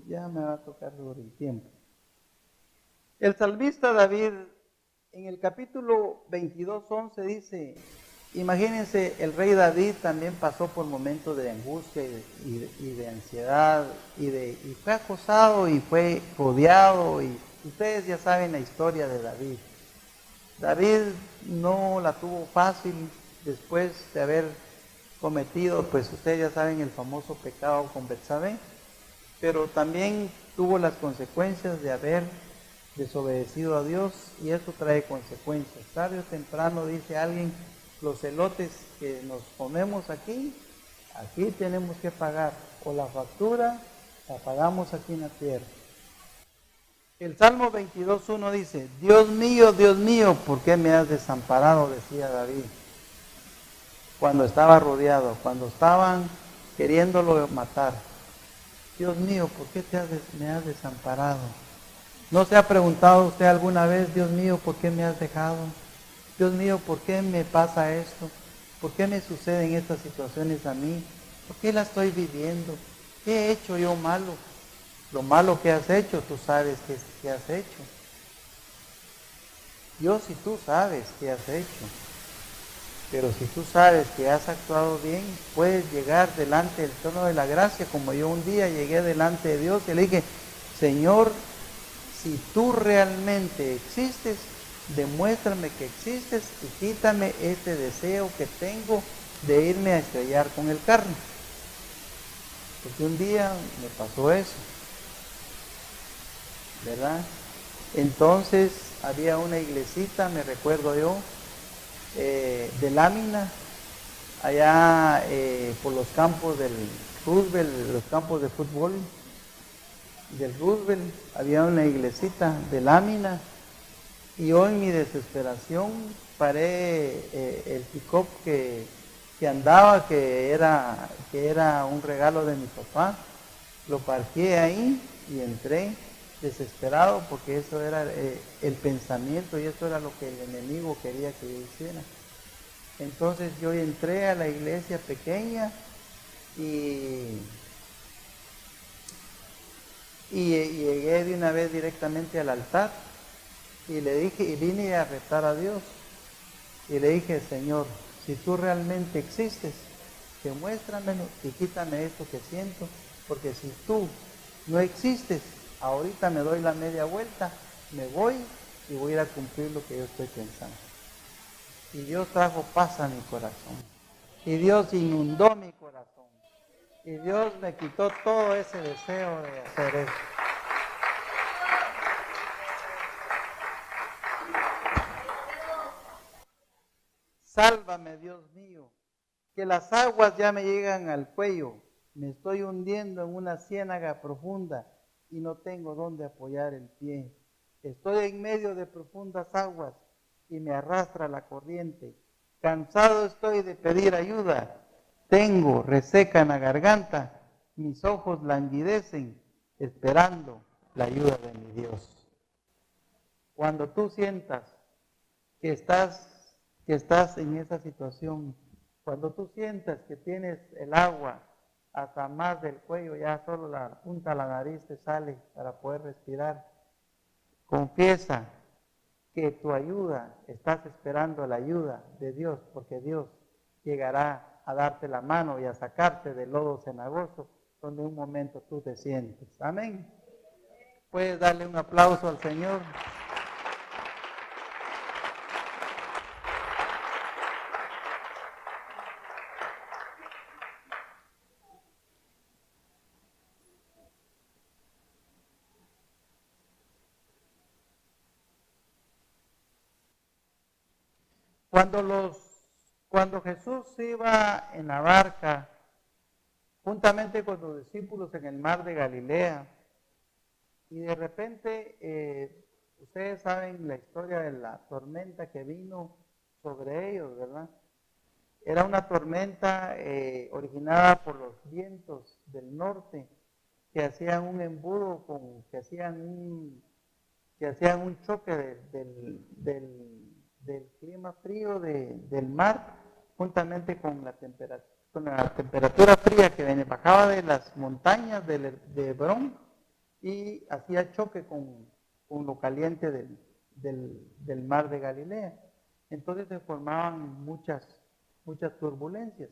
Ya me va a tocar sobre el tiempo. El salmista David, en el capítulo 22:11 dice, imagínense, el rey David también pasó por momentos de angustia y de ansiedad, y fue acosado y fue rodeado, y ustedes ya saben la historia de David. David no la tuvo fácil después de haber cometido, pues ustedes ya saben, el famoso pecado con Betsabé, pero también tuvo las consecuencias de haber desobedecido a Dios, y eso trae consecuencias. Tarde o temprano, dice alguien, los elotes que nos comemos aquí tenemos que pagar, o la factura la pagamos aquí en la tierra. El Salmo 22:1 dice, Dios mío, ¿por qué me has desamparado?, decía David, cuando estaba rodeado, cuando estaban queriéndolo matar. Dios mío, ¿por qué me has desamparado? ¿No se ha preguntado usted alguna vez, Dios mío, ¿por qué me has dejado? Dios mío, ¿por qué me pasa esto? ¿Por qué me suceden estas situaciones a mí? ¿Por qué la estoy viviendo? ¿Qué he hecho yo malo? Lo malo que has hecho, tú sabes qué has hecho. Dios, si tú sabes qué has hecho, pero si tú sabes que has actuado bien, puedes llegar delante del trono de la gracia, como yo un día llegué delante de Dios y le dije, Señor, si tú realmente existes, demuéstrame que existes y quítame este deseo que tengo de irme a estrellar con el carro. Porque un día me pasó eso, ¿verdad? Entonces había una iglesita, me recuerdo yo, de lámina, allá por los campos del Roosevelt, los campos de fútbol del Roosevelt, había una iglesita de lámina, y yo en mi desesperación paré el pick-up que andaba, que era un regalo de mi papá, lo parqué ahí y entré desesperado, porque eso era el pensamiento, y eso era lo que el enemigo quería que yo hiciera. Entonces yo entré a la iglesia pequeña y llegué de una vez directamente al altar y le dije, y vine a retar a Dios, y le dije, Señor, si tú realmente existes, demuéstramelo y quítame esto que siento, porque si tú no existes, ahorita me doy la media vuelta, me voy y voy a ir a cumplir lo que yo estoy pensando. Y Dios trajo paz a mi corazón, y Dios inundó mi corazón, y Dios me quitó todo ese deseo de hacer eso. Sálvame, Dios mío, que las aguas ya me llegan al cuello, me estoy hundiendo en una ciénaga profunda y no tengo dónde apoyar el pie. Estoy en medio de profundas aguas y me arrastra la corriente. Cansado estoy de pedir ayuda, tengo reseca en la garganta, mis ojos languidecen esperando la ayuda de mi Dios. Cuando tú sientas que estás en esa situación, cuando tú sientas que tienes el agua hasta más del cuello, ya solo la punta de la nariz te sale para poder respirar, confiesa que tu ayuda, estás esperando la ayuda de Dios, porque Dios llegará a darte la mano y a sacarte del lodo cenagoso donde un momento tú te sientes. Amén. Puedes darle un aplauso al Señor. Cuando Jesús iba en la barca, juntamente con los discípulos en el mar de Galilea, y de repente, ustedes saben la historia de la tormenta que vino sobre ellos, ¿verdad? Era una tormenta originada por los vientos del norte, que hacían un embudo, que hacían un choque del clima frío del mar, juntamente con la temperatura fría que bajaba de las montañas de Hebrón y hacía choque con lo caliente del mar de Galilea. Entonces se formaban muchas turbulencias.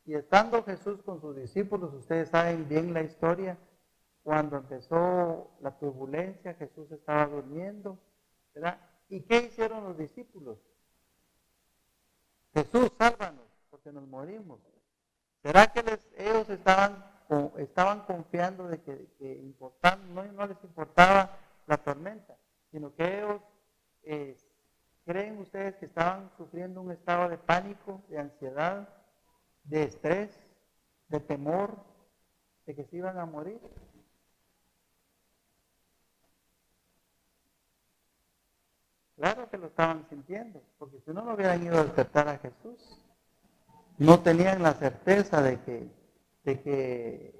Y estando Jesús con sus discípulos, ustedes saben bien la historia, cuando empezó la turbulencia, Jesús estaba durmiendo, ¿verdad? ¿Y qué hicieron los discípulos? Jesús, sálvanos, porque nos morimos. ¿Será que ellos estaban confiando de que no les importaba la tormenta, sino que ellos creen ustedes que estaban sufriendo un estado de pánico, de ansiedad, de estrés, de temor, de que se iban a morir? Claro que lo estaban sintiendo, porque si no, no hubieran ido a despertar a Jesús. No tenían la certeza de que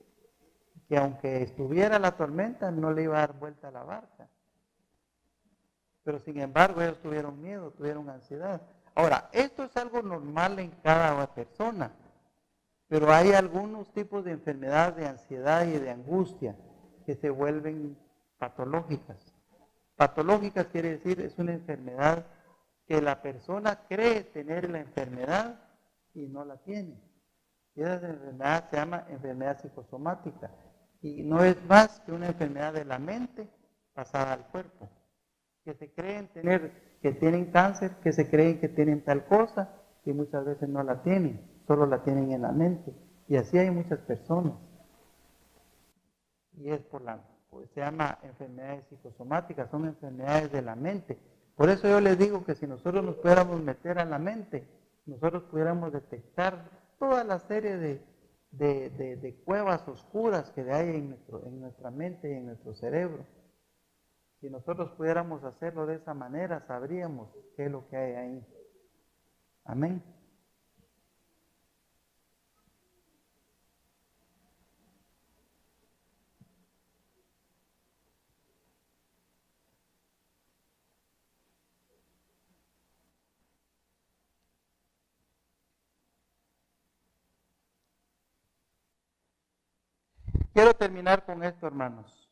aunque estuviera la tormenta, no le iba a dar vuelta a la barca. Pero sin embargo, ellos tuvieron miedo, tuvieron ansiedad. Ahora, esto es algo normal en cada persona, pero hay algunos tipos de enfermedad, de ansiedad y de angustia que se vuelven patológicas. Patológicas quiere decir, es una enfermedad que la persona cree tener la enfermedad y no la tiene. Y esa enfermedad se llama enfermedad psicosomática. Y no es más que una enfermedad de la mente pasada al cuerpo. Que se creen tener, que tienen cáncer, que se creen que tienen tal cosa, y muchas veces no la tienen, solo la tienen en la mente. Y así hay muchas personas. Y es pues se llama enfermedades psicosomáticas, son enfermedades de la mente. Por eso yo les digo que si nosotros nos pudiéramos meter a la mente, nosotros pudiéramos detectar toda la serie de cuevas oscuras que hay en nuestra mente y en nuestro cerebro. Si nosotros pudiéramos hacerlo de esa manera, sabríamos qué es lo que hay ahí. Amén. Quiero terminar con esto, hermanos.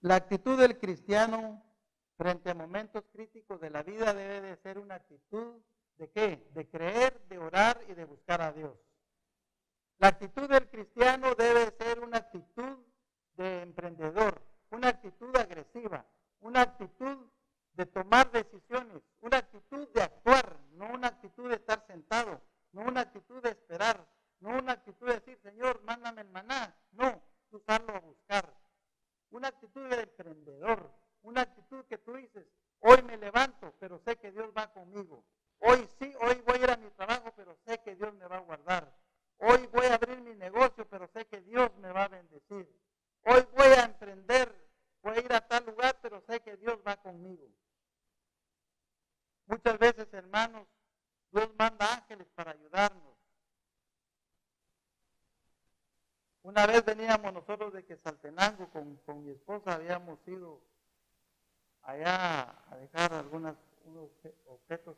La actitud del cristiano frente a momentos críticos de la vida debe de ser una actitud ¿de qué? De creer, de orar y de buscar a Dios. La actitud del cristiano debe ser una actitud de emprendedor, una actitud agresiva, una actitud de tomar decisiones, una actitud de actuar, no una actitud de estar sentado, no una actitud de esperar, no una actitud de decir, Señor, mándame el maná, no, usarlo a buscar. Una actitud de emprendedor, una actitud que tú dices, hoy me levanto, pero sé que Dios va conmigo. Hoy sí, hoy voy a ir a mi trabajo, pero sé que Dios me va a guardar. Hoy voy a abrir mi negocio, pero sé que Dios me va a bendecir. Hoy voy a emprender, voy a ir a tal lugar, pero sé que Dios va conmigo. Muchas veces, hermanos, Dios manda ángeles para ayudarnos. Una vez veníamos nosotros de Quetzaltenango con mi esposa, habíamos ido allá a dejar unos objetos,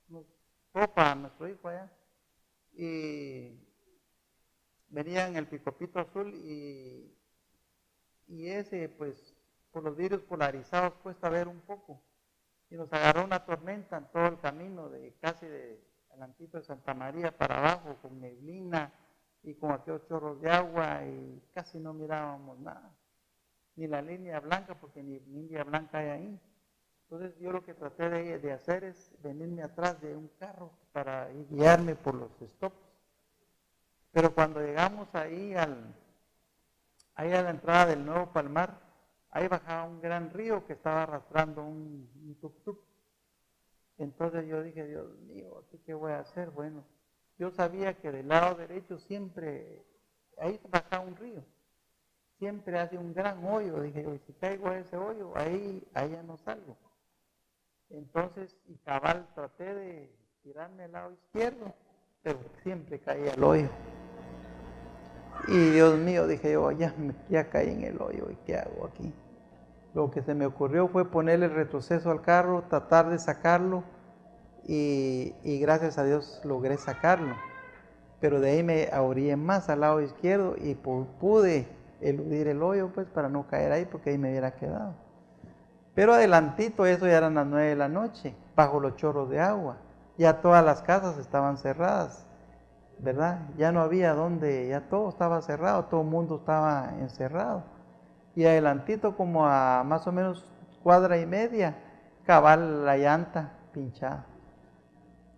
unos sopa a nuestro hijo allá, y venía en el Picopito Azul y ese, pues, por los vidrios polarizados cuesta ver un poco, y nos agarró una tormenta en todo el camino, casi de Alantito de Santa María para abajo, con neblina y con aquellos chorros de agua, y casi no mirábamos nada, ni la línea blanca, porque ni línea blanca hay ahí. Entonces yo lo que traté de hacer es venirme atrás de un carro para guiarme por los stops. Pero cuando llegamos ahí a la entrada del Nuevo Palmar, ahí bajaba un gran río que estaba arrastrando un tuk-tuk. Entonces yo dije, Dios mío, ¿qué voy a hacer? Bueno, yo sabía que del lado derecho siempre, ahí bajaba un río, siempre hace un gran hoyo. Dije, si caigo a ese hoyo, ahí ya no salgo. Entonces, y cabal, traté de tirarme al lado izquierdo, pero siempre caía al hoyo. Y Dios mío, dije yo, ya caí en el hoyo, ¿y qué hago aquí? Lo que se me ocurrió fue ponerle el retroceso al carro, tratar de sacarlo, y gracias a Dios logré sacarlo. Pero de ahí me orillé más al lado izquierdo y pude eludir el hoyo, pues, para no caer ahí, porque ahí me hubiera quedado. Pero adelantito, eso ya eran las 9 de la noche, bajo los chorros de agua. Ya todas las casas estaban cerradas, ¿verdad? Ya no había donde, ya todo estaba cerrado, todo el mundo estaba encerrado. Y adelantito, como a más o menos cuadra y media, cabal la llanta pinchada.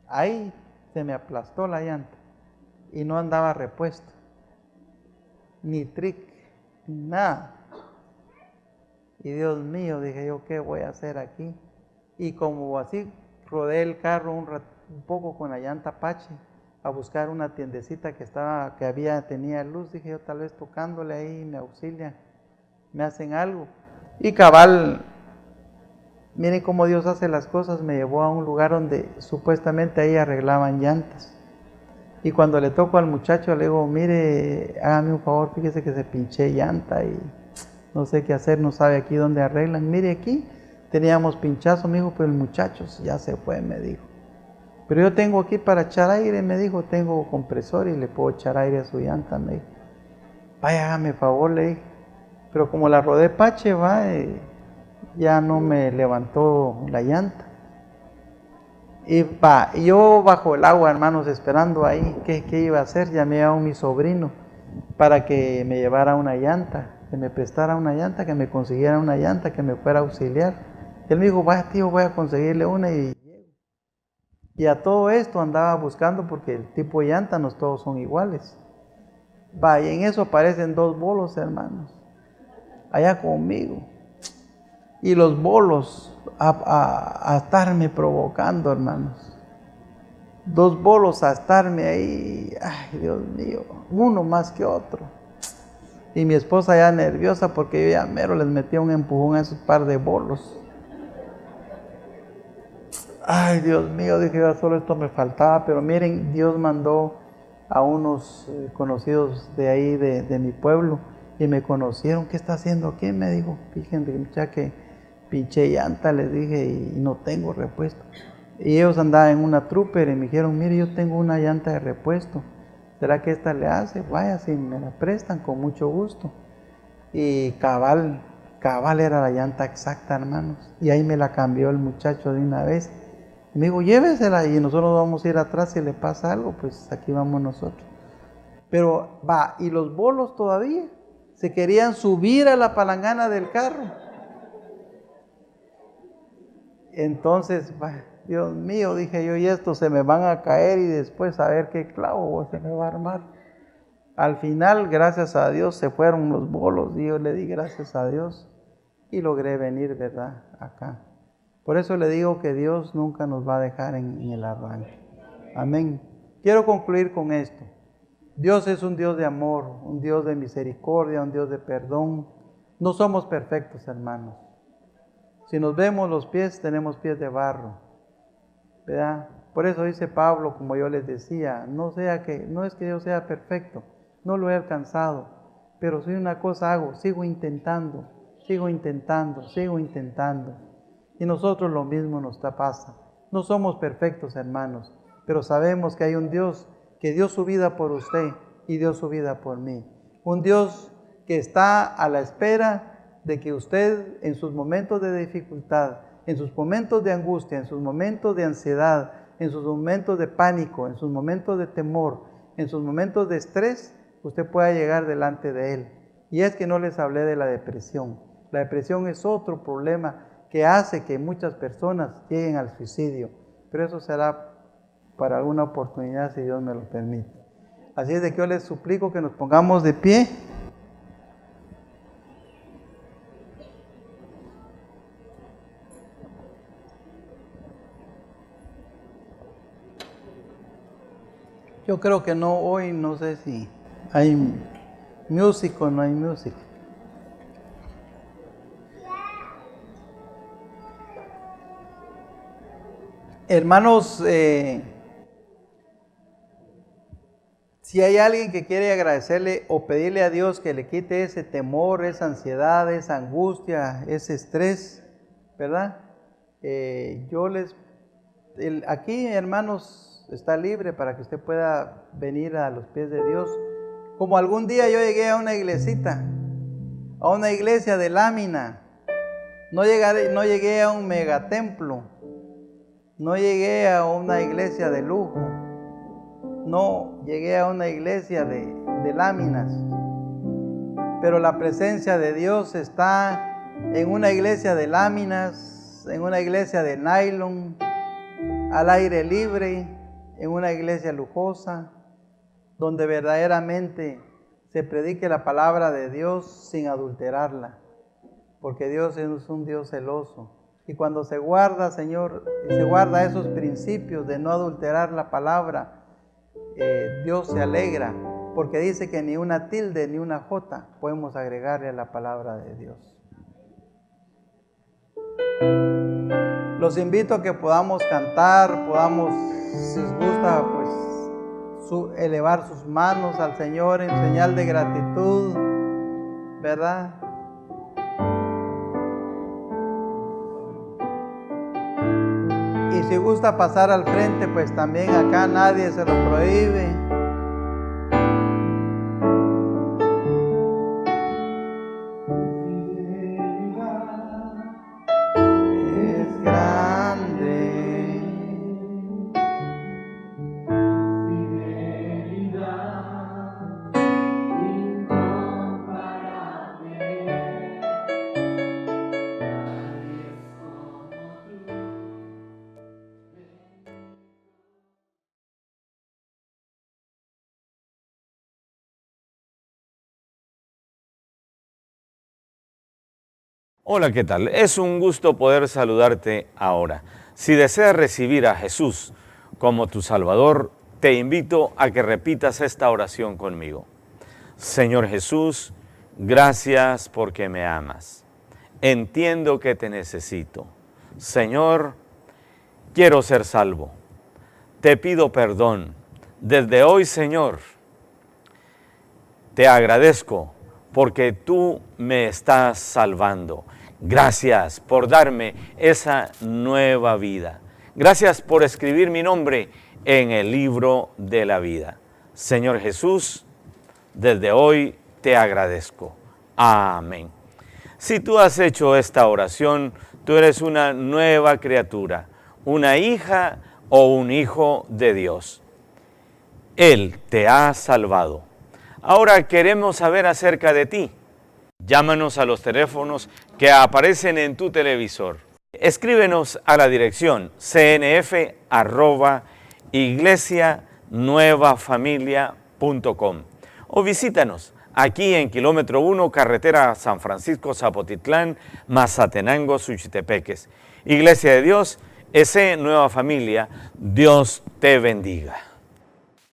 Ahí se me aplastó la llanta y no andaba repuesto, ni trick, ni nada. Y Dios mío, dije yo, ¿qué voy a hacer aquí? Y como así rodé el carro un poco con la llanta Apache a buscar una tiendecita que tenía luz, dije yo, tal vez tocándole ahí me auxilian, me hacen algo. Y cabal, miren cómo Dios hace las cosas, me llevó a un lugar donde supuestamente ahí arreglaban llantas. Y cuando le toco al muchacho, le digo, mire, hágame un favor, fíjese que se pinché llanta y no sé qué hacer, no sabe aquí dónde arreglan. Mire aquí, teníamos pinchazo, me dijo, pero el muchacho ya se fue, me dijo. Pero yo tengo aquí para echar aire, me dijo, tengo compresor y le puedo echar aire a su llanta, me dijo. Vaya, hágame favor, le dije. Pero como la rodé Pache, ya no me levantó la llanta. Y yo bajo el agua, hermanos, esperando ahí, ¿qué iba a hacer? Llamé a mi sobrino para que me llevara una llanta, que me prestara una llanta, que me consiguiera una llanta, que me fuera a auxiliar. Él me dijo, vaya tío, voy a conseguirle una y a todo esto andaba buscando porque el tipo de llanta no todos son iguales. Y en eso aparecen 2 bolos, hermanos, allá conmigo. Y los bolos a estarme provocando, hermanos. 2 bolos a estarme ahí, ay Dios mío, uno más que otro. Y mi esposa ya nerviosa porque yo ya mero les metía un empujón a esos par de bolos. Ay Dios mío, dije yo, solo esto me faltaba, pero miren, Dios mandó a unos conocidos de ahí, de mi pueblo, y me conocieron. ¿Qué está haciendo aquí? Me dijo, fíjense muchacha que pinché llanta, les dije, y no tengo repuesto. Y ellos andaban en una trooper y me dijeron, mire, yo tengo una llanta de repuesto, ¿será que esta le hace? Vaya, si me la prestan, con mucho gusto. Y cabal era la llanta exacta, hermanos, y ahí me la cambió el muchacho de una vez. Y me dijo, llévesela y nosotros vamos a ir atrás, si le pasa algo, pues aquí vamos nosotros. Pero y los bolos todavía se querían subir a la palangana del carro. Entonces, Dios mío, dije yo, y estos se me van a caer y después a ver qué clavo se me va a armar. Al final, gracias a Dios, se fueron los bolos y yo le di gracias a Dios y logré venir, ¿verdad?, acá. Por eso le digo que Dios nunca nos va a dejar en el arranque. Amén. Quiero concluir con esto. Dios es un Dios de amor, un Dios de misericordia, un Dios de perdón. No somos perfectos, hermanos. Si nos vemos los pies, tenemos pies de barro, ¿verdad? Por eso dice Pablo, como yo les decía, no es que yo sea perfecto, no lo he alcanzado, pero si una cosa hago, sigo intentando. Y nosotros lo mismo nos pasa. No somos perfectos, hermanos, pero sabemos que hay un Dios que dio su vida por usted y dio su vida por mí. Un Dios que está a la espera de que usted en sus momentos de dificultad, en sus momentos de angustia, en sus momentos de ansiedad, en sus momentos de pánico, en sus momentos de temor, en sus momentos de estrés, usted pueda llegar delante de Él. Y es que no les hablé de la depresión. La depresión es otro problema que hace que muchas personas lleguen al suicidio, pero eso será para alguna oportunidad si Dios me lo permite. Así es de que yo les suplico que nos pongamos de pie. Yo creo que hoy no sé si hay música o no hay música. Hermanos, si hay alguien que quiere agradecerle o pedirle a Dios que le quite ese temor, esa ansiedad, esa angustia, ese estrés, ¿verdad? Aquí, hermanos, está libre para que usted pueda venir a los pies de Dios. Como algún día yo llegué a una iglesita a una iglesia de lámina. No llegué a un megatemplo. No llegué a una iglesia de lujo. No llegué a una iglesia de láminas. Pero la presencia de Dios está en una iglesia de láminas, en una iglesia de nylon, al aire libre, en una iglesia lujosa, donde verdaderamente se predique la palabra de Dios sin adulterarla, porque Dios es un Dios celoso. Y cuando se guarda, Señor, y se guarda esos principios de no adulterar la palabra, Dios se alegra, porque dice que ni una tilde ni una jota podemos agregarle a la palabra de Dios. Los invito a que podamos cantar, podamos, si os gusta, pues elevar sus manos al Señor en señal de gratitud, ¿verdad? Y si gusta pasar al frente, pues también acá nadie se lo prohíbe. Es grande. Hola, ¿qué tal? Es un gusto poder saludarte ahora. Si deseas recibir a Jesús como tu Salvador, te invito a que repitas esta oración conmigo. Señor Jesús, gracias porque me amas. Entiendo que te necesito. Señor, quiero ser salvo. Te pido perdón. Desde hoy, Señor, te agradezco porque tú me estás salvando. Gracias por darme esa nueva vida. Gracias por escribir mi nombre en el libro de la vida. Señor Jesús, desde hoy te agradezco. Amén. Si tú has hecho esta oración, tú eres una nueva criatura, una hija o un hijo de Dios. Él te ha salvado. Ahora queremos saber acerca de ti. Llámanos a los teléfonos que aparecen en tu televisor. Escríbenos a la dirección cnf@iglesianuevafamilia.com o visítanos aquí en kilómetro 1, carretera San Francisco Zapotitlán, Mazatenango, Suchitepeques. Iglesia de Dios, S. Nueva Familia, Dios te bendiga.